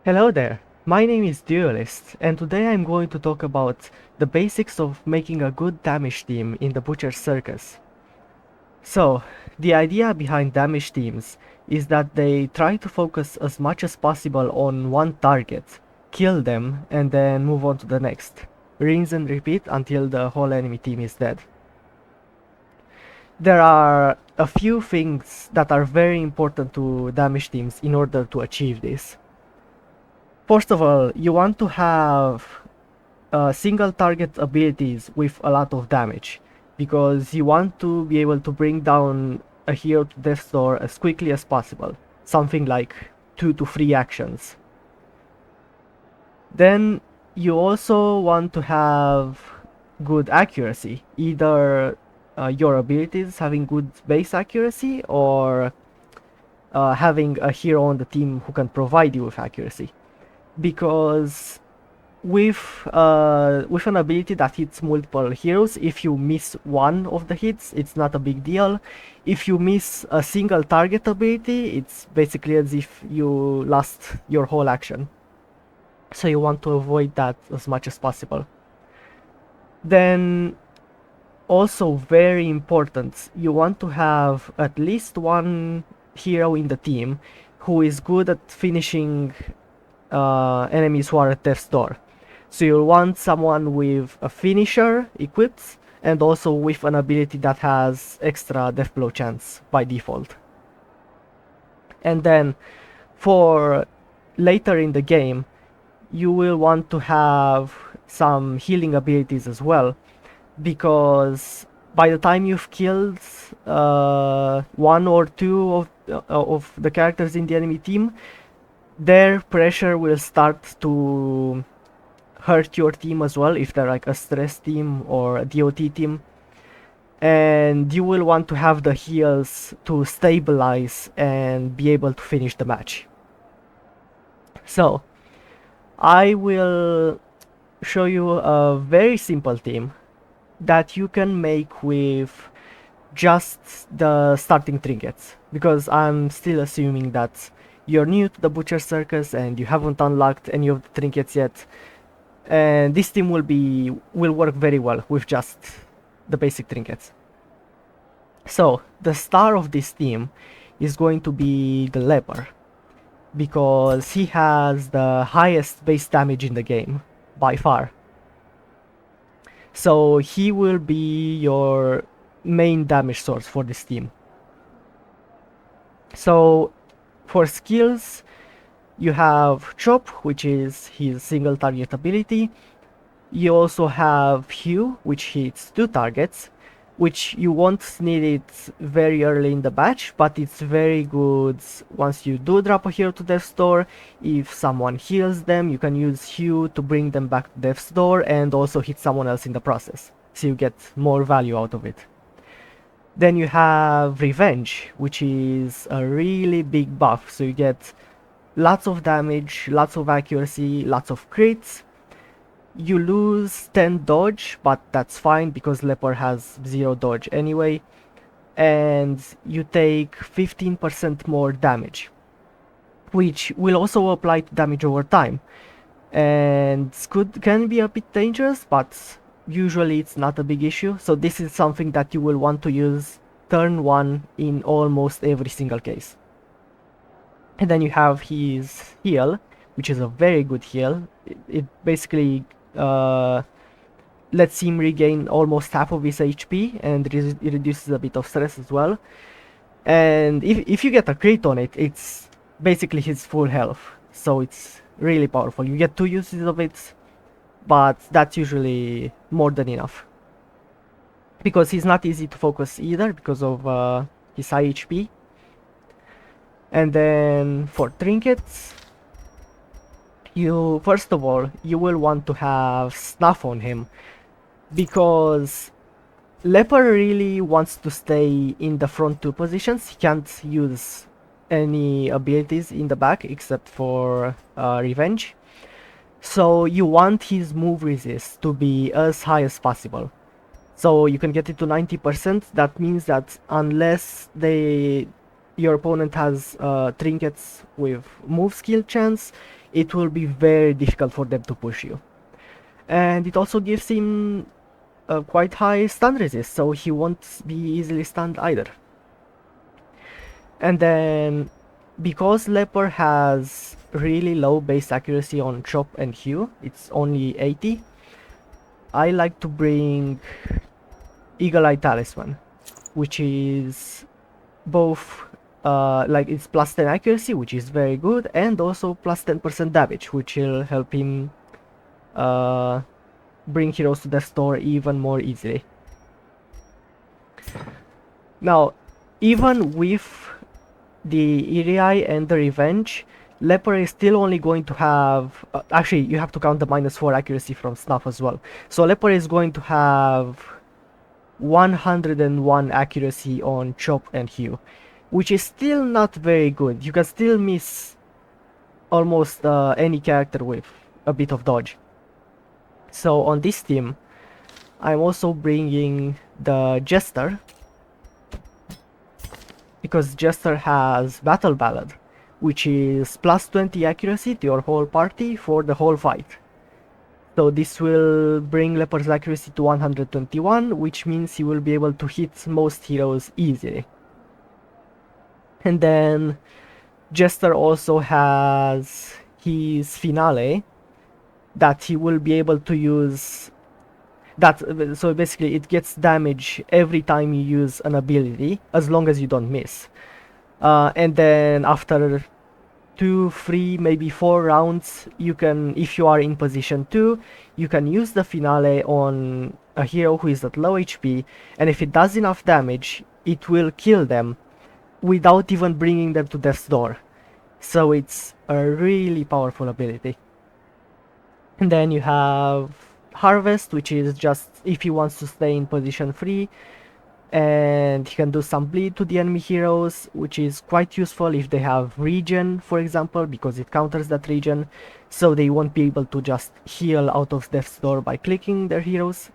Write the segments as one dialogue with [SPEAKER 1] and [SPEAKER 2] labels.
[SPEAKER 1] Hello there, my name is Duelist, and today I'm going to talk about the basics of making a good damage team in the Butcher's Circus. So, the idea behind damage teams is that they try to focus as much as possible on one target, kill them, and then move on to the next. Rinse and repeat until the whole enemy team is dead. There are a few things that are very important to damage teams in order to achieve this. First of all, you want to have single target abilities with a lot of damage, because you want to be able to bring down a hero to death's door as quickly as possible, something like 2 to 3 actions. Then you also want to have good accuracy, either your abilities having good base accuracy or having a hero on the team who can provide you with accuracy, because with an ability that hits multiple heroes, if you miss one of the hits, it's not a big deal. If you miss a single target ability, it's basically as if you lost your whole action. So you want to avoid that as much as possible. Then, also very important, you want to have at least one hero in the team who is good at finishing enemies who are at death's door. So you'll want someone with a finisher equipped and also with an ability that has extra death blow chance by default. And then for later in the game, you will want to have some healing abilities as well, because by the time you've killed one or two of the characters in the enemy team, their pressure will start to hurt your team as well, if they're like a stress team or a DOT team. And you will want to have the heals to stabilize and be able to finish the match. So, I will show you a very simple team that you can make with just the starting trinkets, because I'm still assuming that you're new to the Butcher Circus and you haven't unlocked any of the trinkets yet, and this team will work very well with just the basic trinkets. So the star of this team is going to be the leper, because he has the highest base damage in the game by far. So he will be your main damage source for this team. So for skills, you have Chop, which is his single target ability. You also have Hue, which hits 2 targets, which you won't need it very early in the batch, but it's very good once you do drop a hero to Death's Door. If someone heals them, you can use Hue to bring them back to Death's Door and also hit someone else in the process, so you get more value out of it. Then you have Revenge, which is a really big buff, so you get lots of damage, lots of accuracy, lots of crits. You lose 10 dodge, but that's fine because Leper has 0 dodge anyway. And you take 15% more damage, which will also apply to damage over time. And can be a bit dangerous, but usually it's not a big issue. So this is something that you will want to use turn 1 in almost every single case. And then you have his heal, which is a very good heal. It basically lets him regain almost half of his HP, and it reduces a bit of stress as well. And if you get a crit on it, it's basically his full health, so it's really powerful. You get 2 uses of it, but that's usually more than enough, because he's not easy to focus either because of his high HP. And then for trinkets, first of all, you will want to have Snuff on him, because Leper really wants to stay in the front 2 positions. He can't use any abilities in the back except for Revenge. So you want his move resist to be as high as possible. So you can get it to 90%. That means that unless you your opponent has trinkets with move skill chance, it will be very difficult for them to push you. And it also gives him a quite high stun resist, so he won't be easily stunned either. And then, because Leper has really low base accuracy on chop and hew, it's only 80, I like to bring Eagle Eye Talisman, which is both like it's plus 10 accuracy, which is very good, and also plus 10% damage, which will help him uh, bring heroes to the store even more easily. Now, even with the Irii and the Revenge, Leper is still only going to have... actually, you have to count the -4 accuracy from Snuff as well. So Leper is going to have 101 accuracy on Chop and Hew, which is still not very good. You can still miss almost any character with a bit of dodge. So on this team, I'm also bringing the Jester, because Jester has Battle Ballad, which is plus 20 accuracy to your whole party for the whole fight. So this will bring Leper's accuracy to 121, which means he will be able to hit most heroes easily. And then Jester also has his Finale, that he will be able to use. So basically it gets damage every time you use an ability, as long as you don't miss. And then after 2, 3, maybe 4 rounds, you can, if you are in position 2, you can use the Finale on a hero who is at low HP, and if it does enough damage, it will kill them without even bringing them to death's door. So it's a really powerful ability. And then you have Harvest, which is just if he wants to stay in position 3, and he can do some bleed to the enemy heroes, which is quite useful if they have regen, for example, because it counters that regen, so they won't be able to just heal out of death's door by clicking their heroes.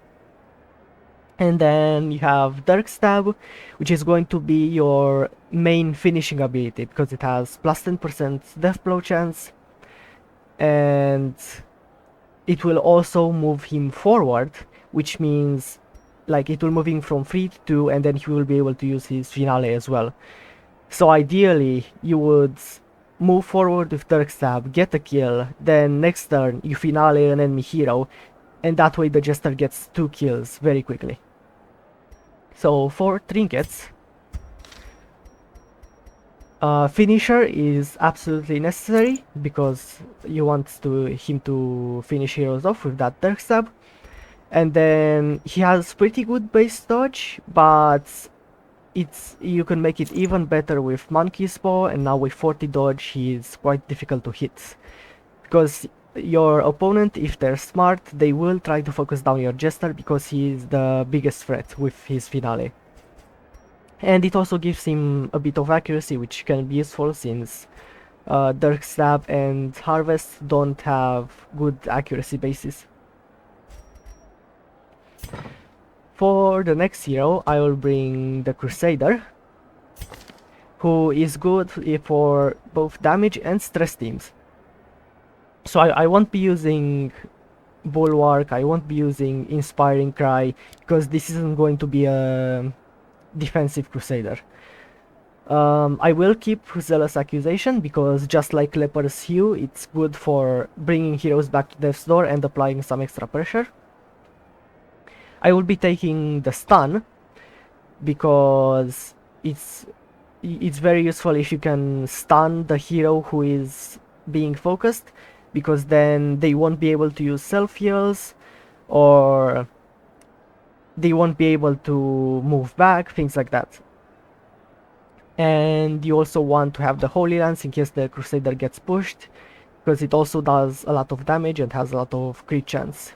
[SPEAKER 1] And then you have Dark Stab, which is going to be your main finishing ability, because it has plus 10% death blow chance, and it will also move him forward, which means like it will move him from 3 to 2, and then he will be able to use his Finale as well. So ideally you would move forward with Dark Stab, get a kill, then next turn you Finale an enemy hero, and that way the Jester gets 2 kills very quickly. So for trinkets, Finisher is absolutely necessary, because you want him to finish heroes off with that Dark Stab. And then he has pretty good base dodge, but you can make it even better with Monkey's Paw, and now with 40 dodge he is quite difficult to hit. Because your opponent, if they're smart, they will try to focus down your Jester, because he is the biggest threat with his Finale. And it also gives him a bit of accuracy, which can be useful since Dark Stab and Harvest don't have good accuracy bases. For the next hero, I will bring the Crusader, who is good for both damage and stress teams. So I won't be using Bulwark, I won't be using Inspiring Cry, because this isn't going to be a defensive Crusader. I will keep Zealous Accusation, because just like Leper's Hew, it's good for bringing heroes back to death's door and applying some extra pressure. I will be taking the Stun, because it's very useful if you can stun the hero who is being focused, because then they won't be able to use self-heals, or they won't be able to move back, things like that. And you also want to have the Holy Lance in case the Crusader gets pushed, because it also does a lot of damage and has a lot of crit chance.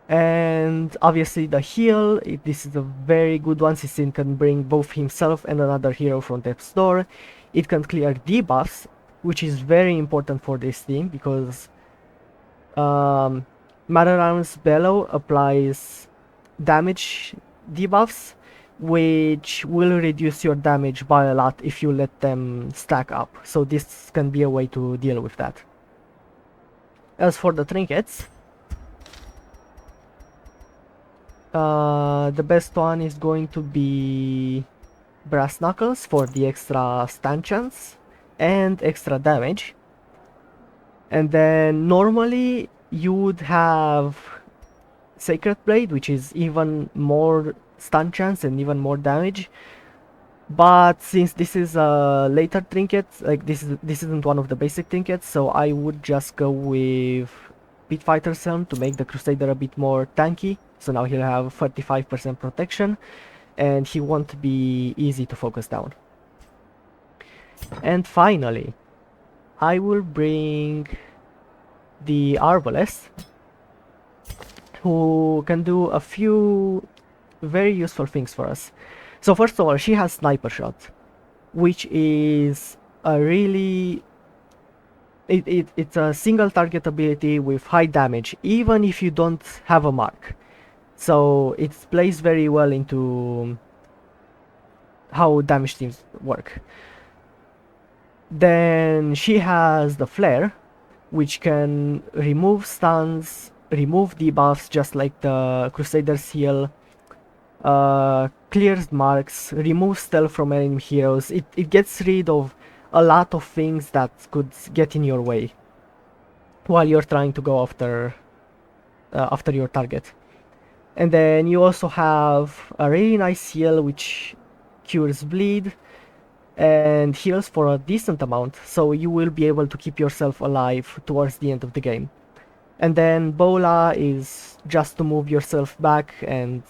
[SPEAKER 1] And obviously the heal, this is a very good one, since it can bring both himself and another hero from death's door. It can clear debuffs, which is very important for this team, because Madaram's Bellow applies damage debuffs, which will reduce your damage by a lot if you let them stack up. So this can be a way to deal with that. As for the trinkets, the best one is going to be brass knuckles for the extra stun chance and extra damage. And then normally you would have Sacred Blade, which is even more stun chance and even more damage. But since this is a later trinket, like this isn't one of the basic trinkets, so I would just go with Pit Fighter's Helm to make the Crusader a bit more tanky. So now he'll have 35% protection, and he won't be easy to focus down. And finally, I will bring the Arbalest, who can do a few very useful things for us. So first of all, she has Sniper Shot, which is a really... It's a single target ability with high damage, even if you don't have a mark. So it plays very well into how damage teams work. Then she has the Flare, which can remove stuns, remove debuffs just like the Crusader's heal, clears marks, removes stealth from enemy heroes. It gets rid of a lot of things that could get in your way while you're trying to go after your target. And then you also have a really nice heal which cures bleed and heals for a decent amount, so you will be able to keep yourself alive towards the end of the game. And then Bola is just to move yourself back and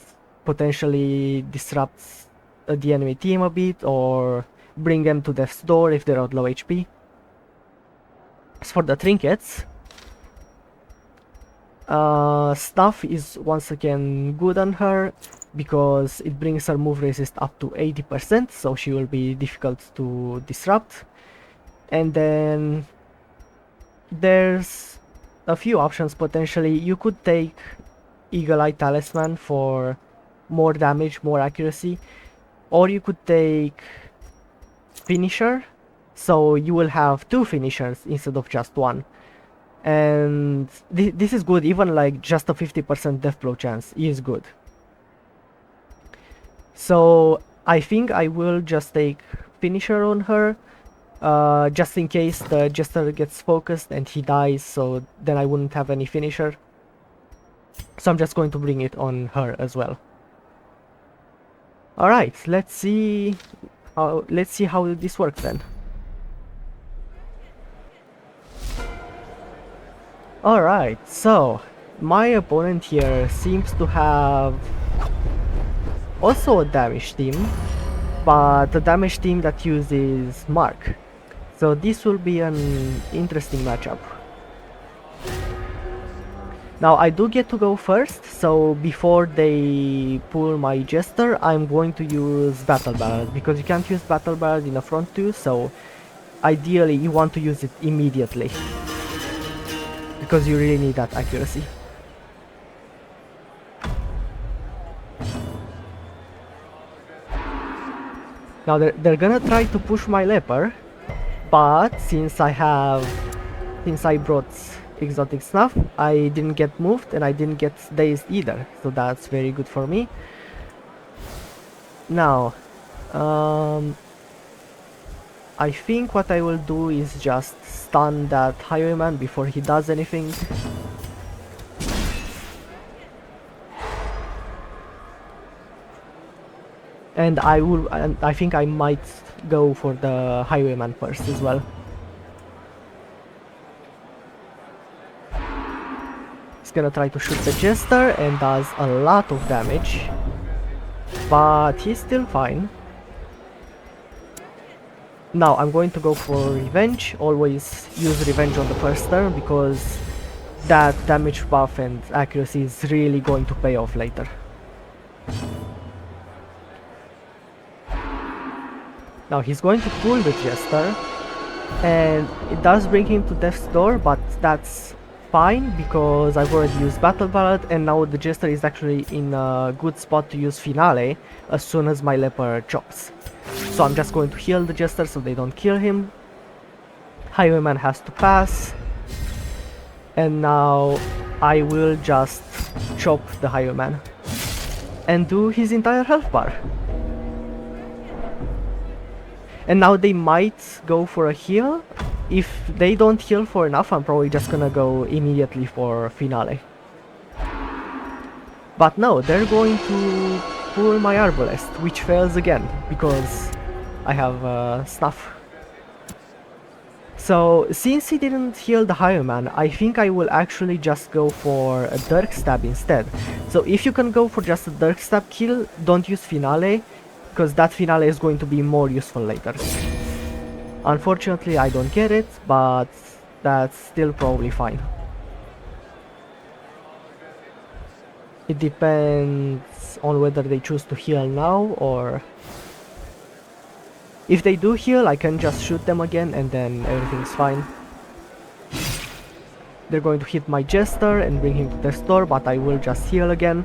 [SPEAKER 1] potentially disrupt the enemy team a bit, or bring them to death's door if they're at low HP. As for the trinkets, Stuff is once again good on her because it brings her move resist up to 80%, so she will be difficult to disrupt. And then there's a few options potentially. You could take Eagle Eye Talisman for more damage, more accuracy, or you could take Finisher, so you will have two finishers instead of just one. And this is good, even like just a 50% death blow chance is good. So I think I will just take Finisher on her, just in case the Jester gets focused and he dies, so then I wouldn't have any Finisher. So I'm just going to bring it on her as well. Alright, let's see how this works then. Alright, so my opponent here seems to have also a damage team, but a damage team that uses Mark. So this will be an interesting matchup. Now I do get to go first, so before they pull my Jester, I'm going to use Battle Ballad, because you can't use Battle Ballad in a front 2, so ideally you want to use it immediately, because you really need that accuracy. Now they're gonna try to push my Leper, but since I brought exotic stuff, I didn't get moved and I didn't get dazed either, so that's very good for me. Now, I think what I will do is just stun that Highwayman before he does anything. And I think I might go for the Highwayman first as well. He's gonna try to shoot the Jester and does a lot of damage, but he's still fine. Now I'm going to go for Revenge. Always use Revenge on the first turn, because that damage buff and accuracy is really going to pay off later. Now he's going to pull the Jester, and it does bring him to death's door, but that's fine because I've already used Battle Ballad, and now the Jester is actually in a good spot to use Finale as soon as my Leper chops. So I'm just going to heal the Jester so they don't kill him. Highwayman has to pass. And now I will just chop the Highwayman and do his entire health bar. And now they might go for a heal. If they don't heal for enough, I'm probably just gonna go immediately for Finale. But no, they're going to pull my Arbalest, which fails again because I have stuff. So, since he didn't heal the Highwayman, I think I will actually just go for a Dirk Stab instead. So if you can go for just a Dirk Stab kill, don't use Finale, because that Finale is going to be more useful later. Unfortunately, I don't get it, but that's still probably fine. It depends on whether they choose to heal now or... If they do heal, I can just shoot them again and then everything's fine. They're going to hit my Jester and bring him to the store, but I will just heal again.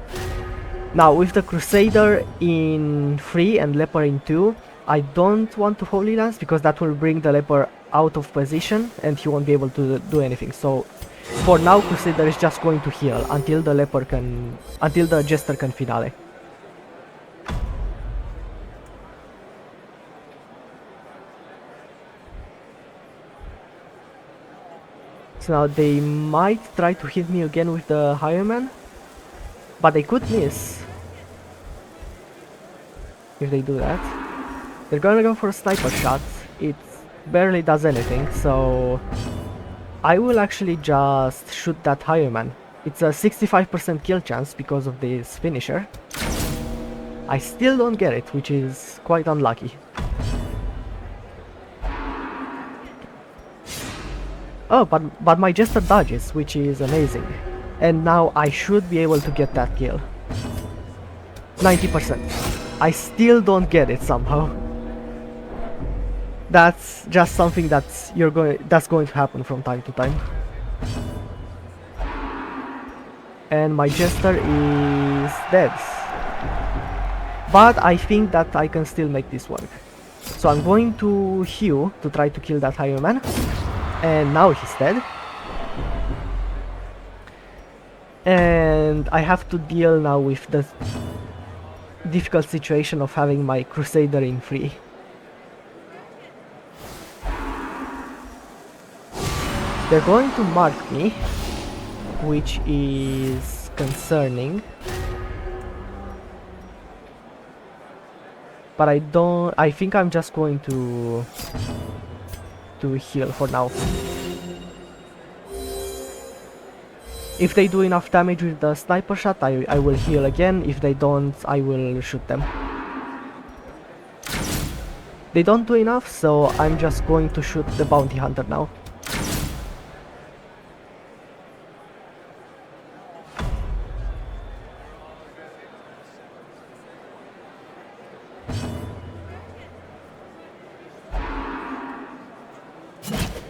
[SPEAKER 1] Now, with the Crusader in 3 and Leper in 2, I don't want to Holy Lance because that will bring the Leper out of position and he won't be able to do anything. So, for now, Crusader is just going to heal until the Leper can... until the Jester can Finale. So now they might try to hit me again with the Highwayman, but they could miss if they do that. They're gonna go for a sniper shot. It barely does anything, so I will actually just shoot that Highwayman. It's a 65% kill chance because of this finisher. I still don't get it, which is quite unlucky. Oh, but my Jester dodges, which is amazing. And now I should be able to get that kill. 90%. I still don't get it somehow. That's just something that's going to happen from time to time. And my Jester is dead. But I think that I can still make this work. So I'm going to heal to try to kill that Highwayman. And now he's dead. And I have to deal now with the difficult situation of having my Crusader in 3. They're going to mark me, which is concerning. But I think I'm just going to heal for now. If they do enough damage with the sniper shot, I will heal again. If they don't, I will shoot them. They don't do enough, so I'm just going to shoot the bounty hunter now.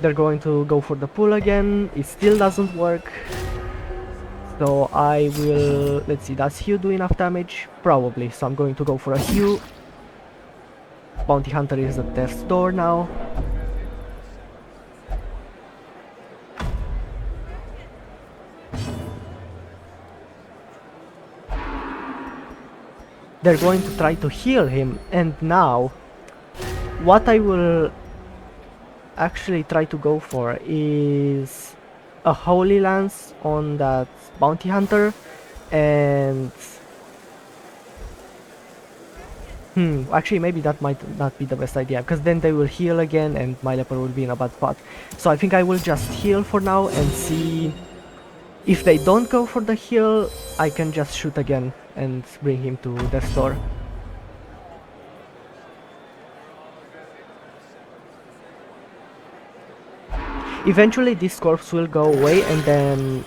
[SPEAKER 1] They're going to go for the pull again. It still doesn't work. So I will... Let's see, does Hugh do enough damage? Probably, so I'm going to go for a Hugh. Bounty Hunter is at their store now. They're going to try to heal him, and now what I will actually try to go for is a Holy Lance on that Bounty Hunter, and actually maybe that might not be the best idea, because then they will heal again and my Leper will be in a bad spot. So I think I will just heal for now and see if they don't go for the heal. I can just shoot again and bring him to their store. Eventually this corpse will go away and then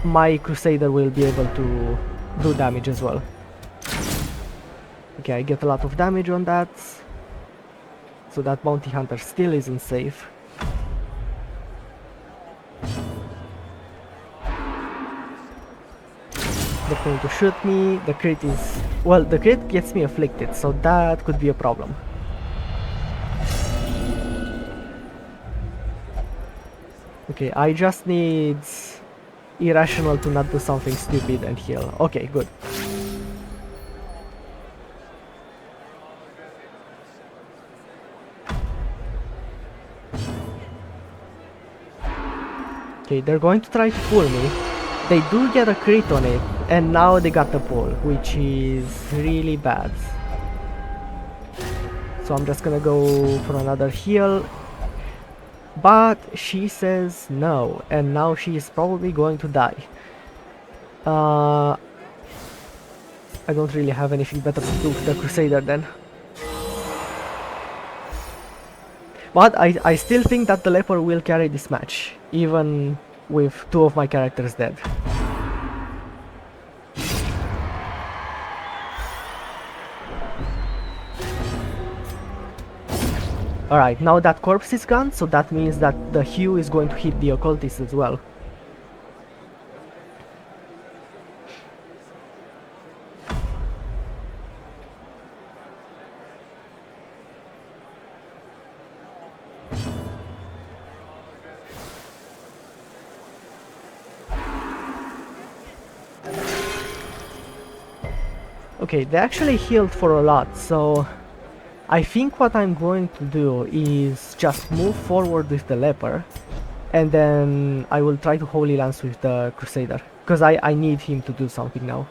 [SPEAKER 1] my Crusader will be able to do damage as well. Okay, I get a lot of damage on that. So that Bounty Hunter still isn't safe. They're going to shoot me. The crit is... well, the crit gets me afflicted, so that could be a problem. Okay, I just need Irrational to not do something stupid and heal. Okay, good. Okay, they're going to try to pull me. They do get a crit on it, and now they got the pull, which is really bad. So I'm just gonna go for another heal. But she says no, and now she is probably going to die. I don't really have anything better to do with the Crusader then. But I still think that the Leper will carry this match, even with two of my characters dead. Alright, now that corpse is gone, so that means that the Hue is going to hit the Occultist as well. Okay, they actually healed for a lot, so I think what I'm going to do is just move forward with the Leper, and then I will try to Holy Lance with the Crusader, because I need him to do something now.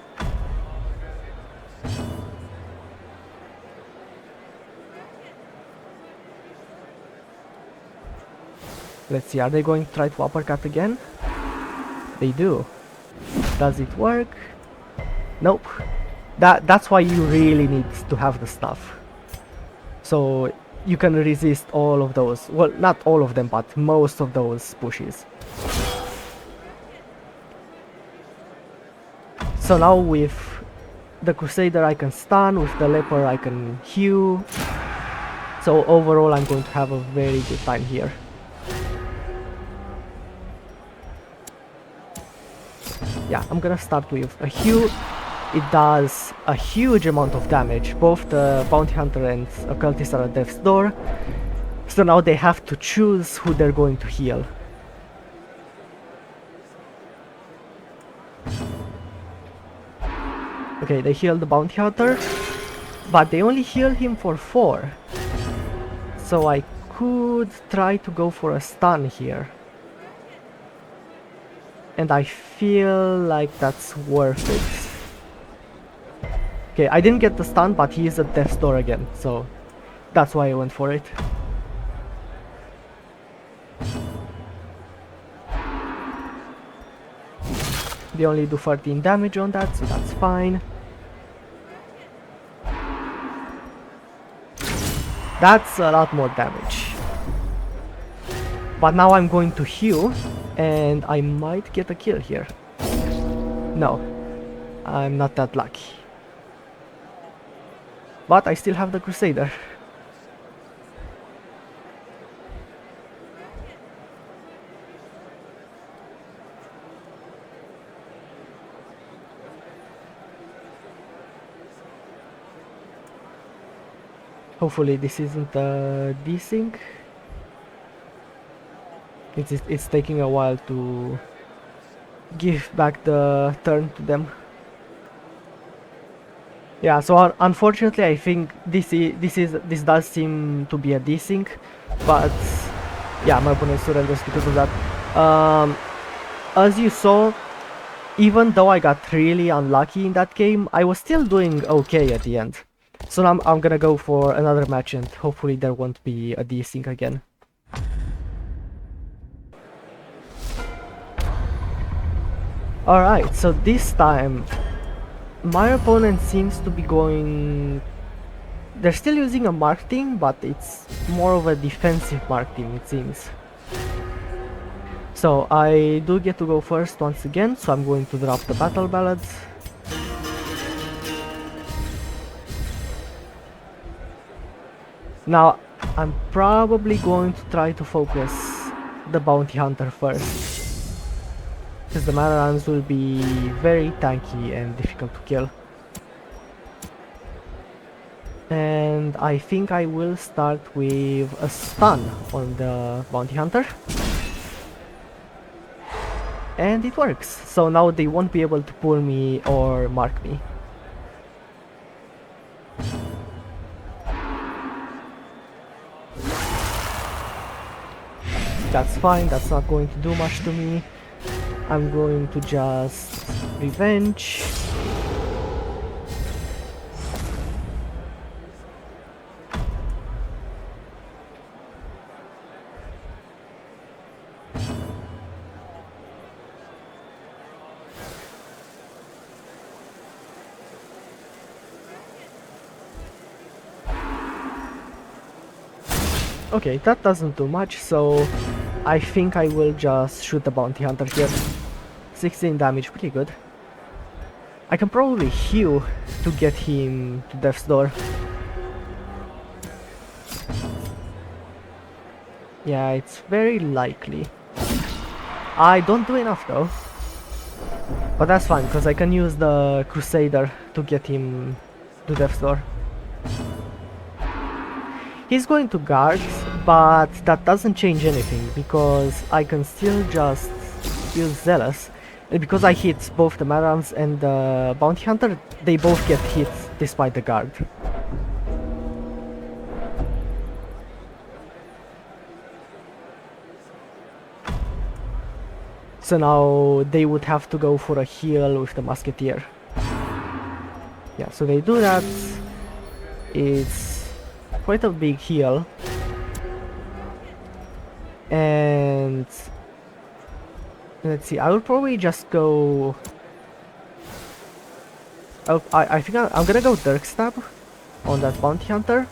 [SPEAKER 1] Let's see, are they going to try to uppercut again? They do. Does it work? Nope. That's why you really need to have the stuff. So you can resist all of those. Well, not all of them, but most of those pushes. So now with the Crusader I can stun, with the Leper I can heal. So overall I'm going to have a very good time here. Yeah, I'm gonna start with a heal. It does a huge amount of damage. Both the Bounty Hunter and Occultist are at death's door. So now they have to choose who they're going to heal. Okay, they heal the Bounty Hunter, but they only heal him for 4. So I could try to go for a stun here. And I feel like that's worth it. Okay, I didn't get the stun, but he is at death's door again, so that's why I went for it. They only do 13 damage on that, so that's fine. That's a lot more damage. But now I'm going to heal, and I might get a kill here. No, I'm not that lucky. But I still have the Crusader. Hopefully this isn't a desync. It's taking a while to give back the turn to them. Yeah, so unfortunately I think this does seem to be a desync, but yeah, my opponent surrenders because of that. As you saw, even though I got really unlucky in that game, I was still doing okay at the end. So now I'm gonna go for another match, and hopefully there won't be a desync again. Alright, so this time my opponent seems to be going... they're still using a Mark team, but it's more of a defensive Mark team, it seems. So I do get to go first once again, so I'm going to drop the Battle Ballads. Now, I'm probably going to try to focus the Bounty Hunter first. because the Mararans will be very tanky and difficult to kill. And I think I will start with a stun on the bounty hunter. And it works, so now they won't be able to pull me or mark me. That's fine, that's not going to do much to me. I'm going to just revenge. Okay, that doesn't do much, so I think I will just shoot the bounty hunter here. 16 damage, pretty good. I can probably heal to get him to death's door. Yeah, it's very likely. I don't do enough though. But that's fine, because I can use the Crusader to get him to death's door. He's going to guard, but that doesn't change anything, because I can still just use Zealous. And because I hit both the Marams and the Bounty Hunter, they both get hit despite the guard. So now they would have to go for a heal with the Musketeer. Yeah, so they do that. It's quite a big heal. And let's see, I will probably just go... I think I'm gonna go Dirk Stab on that Bounty Hunter.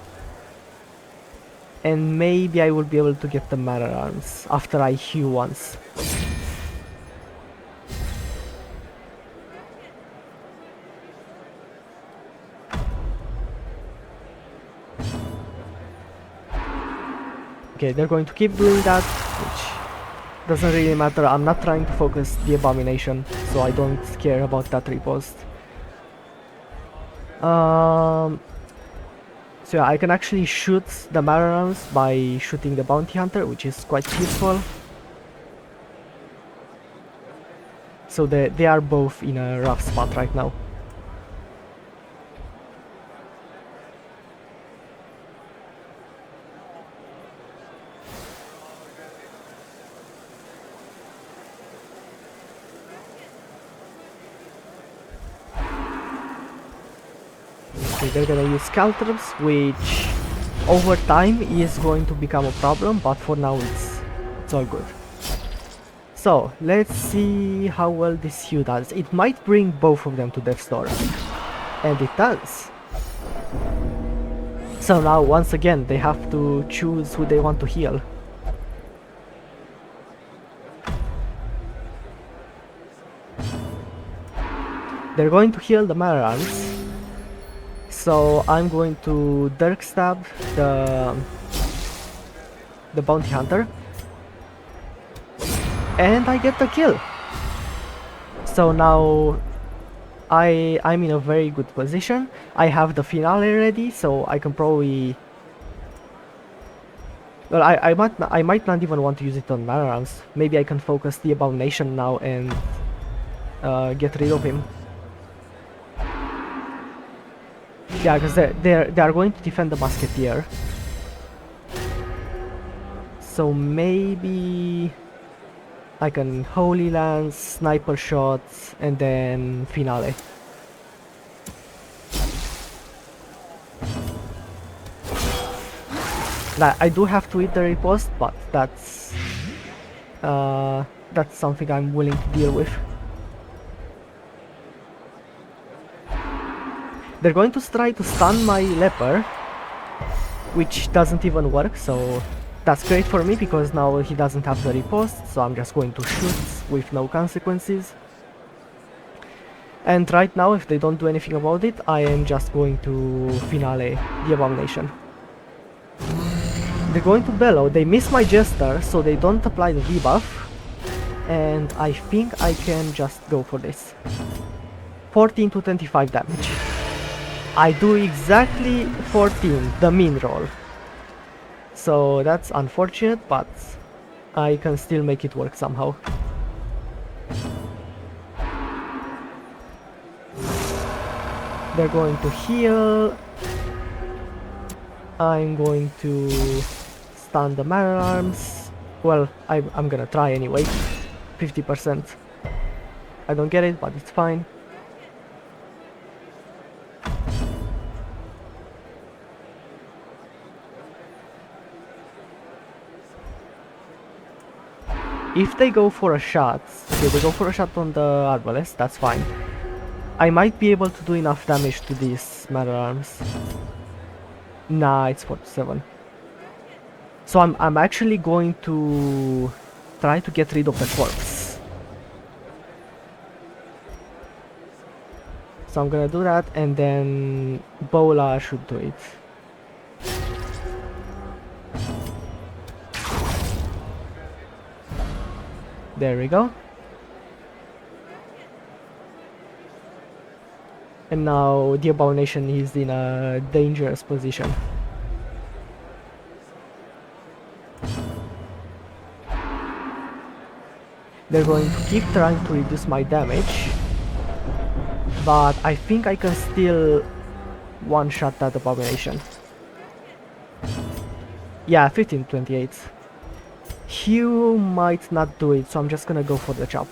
[SPEAKER 1] And maybe I will be able to get the Matter Arms after I heal once. Okay, they're going to keep doing that, which doesn't really matter. I'm not trying to focus the Abomination, so I don't care about that riposte. So yeah, I can actually shoot the Mararams by shooting the Bounty Hunter, which is quite useful. So they are both in a rough spot right now. They're gonna use Caltrops, which over time is going to become a problem, but for now it's all good. So let's see how well this Hue does. It might bring both of them to death's door, and it does. So now once again they have to choose who they want to heal. They're going to heal the Mararans. So I'm going to Dirk Stab the Bounty Hunter, and I get the kill. So now I'm in a very good position. I have the finale ready, so I can probably... Well, I might not even want to use it on Mararams. Maybe I can focus the Abomination now and get rid of him. Yeah, because they are going to defend the Musketeer. So maybe I can Holy Lance, Sniper Shots, and then Finale. I do have to hit the riposte, but that's something I'm willing to deal with. They're going to try to stun my Leper, which doesn't even work, so that's great for me because now he doesn't have the riposte, so I'm just going to shoot with no consequences. And right now, if they don't do anything about it, I am just going to Finale the Abomination. They're going to Bellow. They miss my Jester, so they don't apply the debuff. and I think I can just go for this. 14 to 25 damage. I do exactly 14, the min roll. So that's unfortunate, but I can still make it work somehow. They're going to heal. I'm going to stun the man arms. Well, I'm gonna try anyway. 50%. I don't get it, but it's fine. If they go for a shot, okay, they go for a shot on the arbalest, that's fine. I might be able to do enough damage to these matter arms. Nah, it's 47. So I'm actually going to try to get rid of the corpse. So I'm gonna do that, and then Bola should do it. There we go. And now the abomination is in a dangerous position. They're going to keep trying to reduce my damage, but I think I can still one-shot that abomination. Yeah, 15-28. Hugh might not do it, so I'm just gonna go for the chop.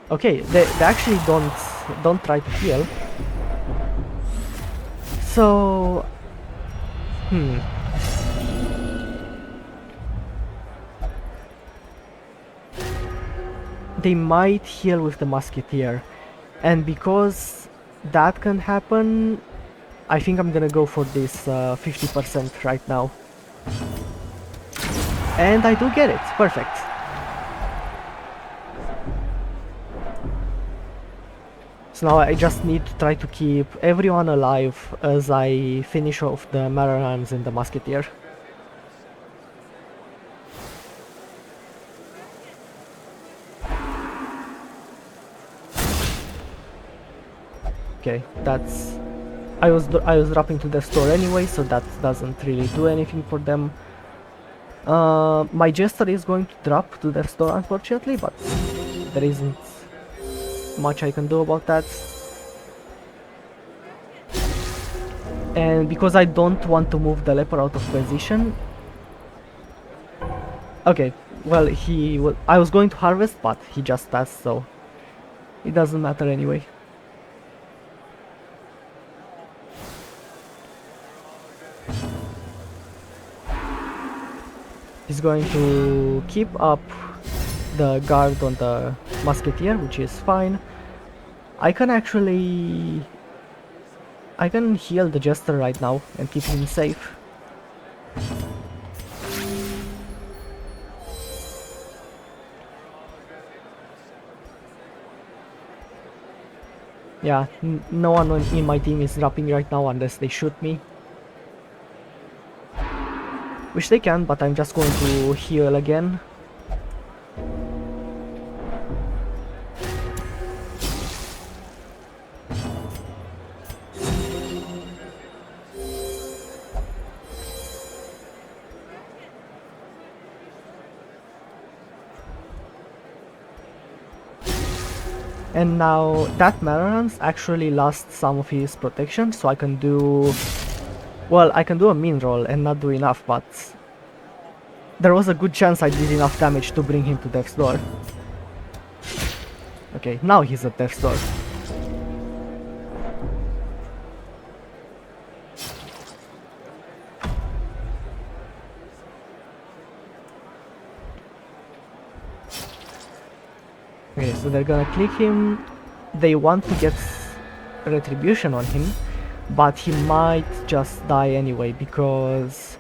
[SPEAKER 1] Okay, they actually don't try to heal. So, they might heal with the musketeer, and because that can happen, I think I'm gonna go for this 50% right now. And I do get it, perfect. So now I just need to try to keep everyone alive as I finish off the Mararams and the musketeer. Okay, that's... I was dropping to the store anyway, so that doesn't really do anything for them. My jester is going to drop to the store, unfortunately, but there isn't much I can do about that. And because I don't want to move the leper out of position... Okay, well, I was going to harvest, but he just passed, so it doesn't matter anyway. He's going to keep up the guard on the musketeer, which is fine. I can heal the jester right now and keep him safe. Yeah, no one in my team is dropping right now unless they shoot me. Which they can, but I'm just going to heal again. And now that Mararans actually lost some of his protection, so I can do... Well, I can do a mean roll and not do enough, but there was a good chance I did enough damage to bring him to death's door. Okay, now he's at death's door. Okay, so they're gonna click him. They want to get retribution on him, but he might just die anyway, because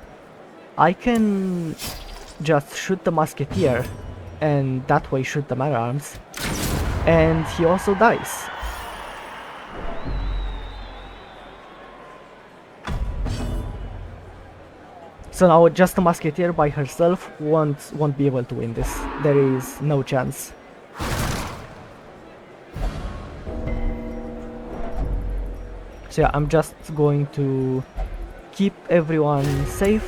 [SPEAKER 1] I can just shoot the musketeer and that way shoot the man arms. And he also dies. So now just a musketeer by herself won't be able to win this. There is no chance. So yeah, I'm just going to keep everyone safe.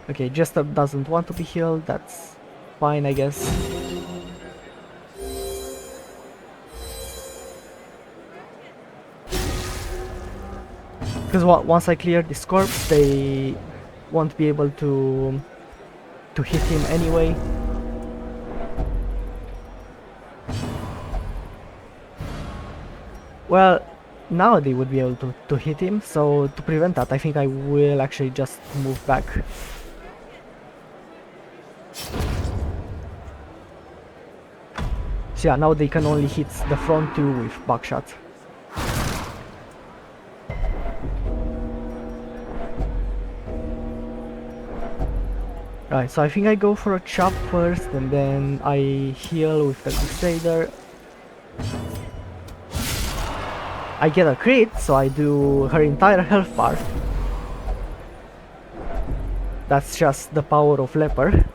[SPEAKER 1] Okay, Jester doesn't want to be healed, that's fine I guess. Because once I clear this corpse, they won't be able to hit him anyway. Well, now they would be able to hit him, so to prevent that, I think I will actually just move back. So yeah, now they can only hit the front two with buckshot. Right, so I think I go for a chop first, and then I heal with the Crusader. I get a crit, so I do her entire health bar. That's just the power of Leper.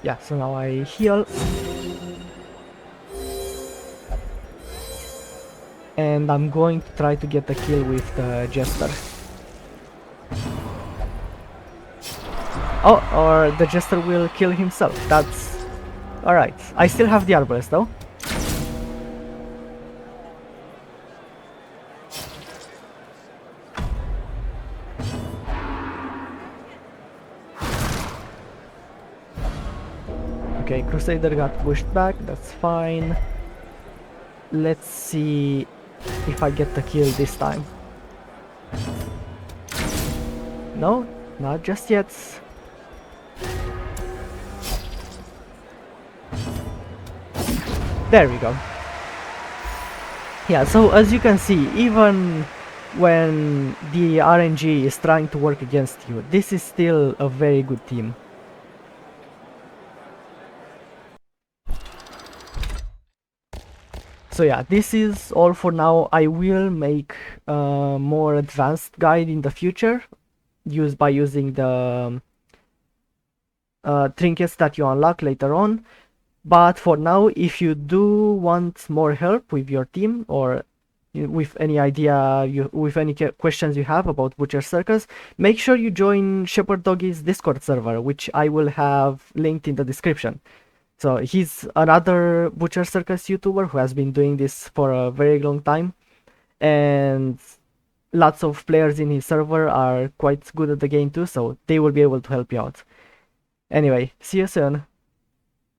[SPEAKER 1] Yeah, so now I heal. And I'm going to try to get the kill with the Jester. Oh, or the Jester will kill himself. That's alright. I still have the Arbalest though. Okay, Crusader got pushed back, that's fine. Let's see if I get the kill this time. No, not just yet. There we go. Yeah, so as you can see, even when the RNG is trying to work against you, this is still a very good team. So yeah, this is all for now. I will make a more advanced guide in the future, by using the trinkets that you unlock later on. But for now, if you do want more help with your team, or with any with any questions you have about Butcher Circus, make sure you join Shepherd Doggy's Discord server, which I will have linked in the description. So he's another Butcher Circus YouTuber who has been doing this for a very long time, and lots of players in his server are quite good at the game too, so they will be able to help you out. Anyway, see you soon.